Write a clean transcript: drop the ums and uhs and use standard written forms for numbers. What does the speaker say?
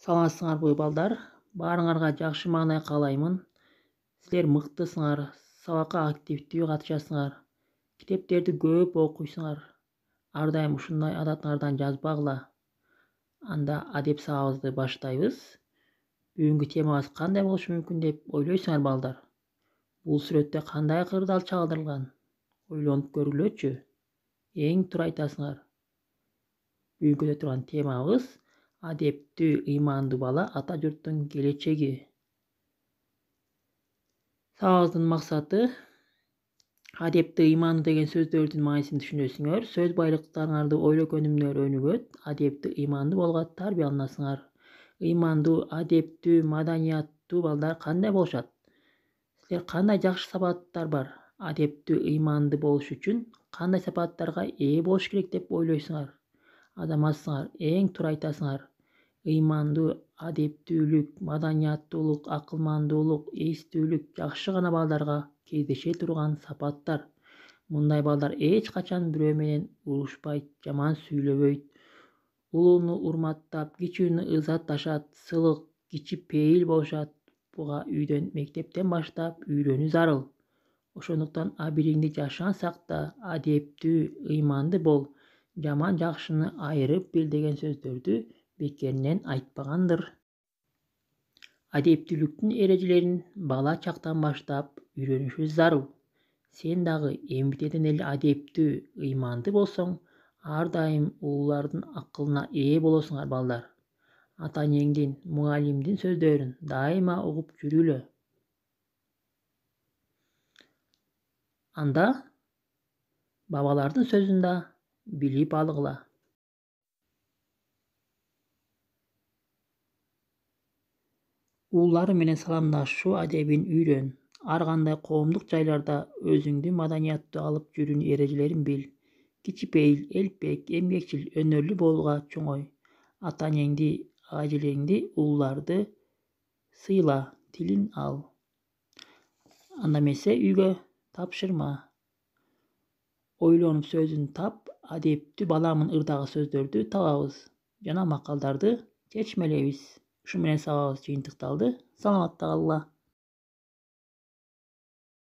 Саламатсыңарбы балдар? Баарыңарга жакшы маанай каалаймын. Силер мыктысыңар, сабакка активдүү катышасыңар. Китептерди көп окуйсуңар. Ар дайым ушундай адатыңардан жазбагыла. Анда адеп сабагыбызды баштайбыз. Бүгүнкү темабыз кандай болушу мүмкүн деп ойлойсуңар балдар? Бул сүрөттө кандай кырдаал чагылдырылган? Ойлонуп көргүлөчү. Эң туура айтасыңар. Бүгүнкү турган темабыз адептүү, ыймандуу бала ата журттун келечеги. Сабагыбыздын максаты адептүү, ыймандуу деген сөздөрдүн маанисин түшүнөсүңөр, сөз байлыктарыңарды ойлоо-көнүмүнө өнүгөт, адептүү, ыймандуу болууга тарбияланасыңар. Ыймандуу, адептүү, маданияттуу балдар кандай болушат? Силер кандай жакшы сапаттар бар? Адептүү, ыймандуу болуш үчүн кандай сапаттарга ээ болуш керек деп ойлойсуңар? Азаматсыңар, эң туура айтасыңар. Ыймандуу, адептүүлүк, маданияттуулук, акылмандуулук, эстүүлүк жакшы гана балдарга кездеше турган сапаттар. Мындай балдар эч качан бирөө менен урушпайт, жаман сүйлөбөйт, улууну урматтап, кичүүнү ызатташат, сылык, кичипейил болушат. Буга үйдөн, мектептен баштап үйрөнүү зарыл. Ошондуктан абийириңди жашан сакта, адептүү, ыймандуу бол, жаман жакшыны айырып бил деген сөздөрдү бекеринен айтпагандыр. Адептүүлүктүн эрежелерин бала чактан баштап үйрөнүшүбүз зарыл. Сен дагы эмгитеден эле адептүү, ыймандуу болсоң, ар дайым улуулардын акылына ээ болосуңар балдар. Ата-энеңдин, мугалимдин сөздөрүн дайыма угуп жүрүлө. Анда бабалардын сөзүн да билип алгыла. Ууларың менен саламдашуу адебин үйрөн. Ар кандай коомдук жайларда өзүңдү маданияттуу алып жүрүүнүн эрежелерин бил. Кичипейил, элпек, эмгекчил, өнөрлүү болууга чоңой. Ата-энеңди, ага-эжелериңди, ууларды сыйла, тилин ал. Анда эмесе үйгө тапшырма. Ойлонуп сөзүн тап, адептүү баламын ырдагы сөздөрдү табабыз жана макалдарды чечмелейбиз. Ушу менен сабагыбыз жыйынтыкталды. Саламатта калгыла.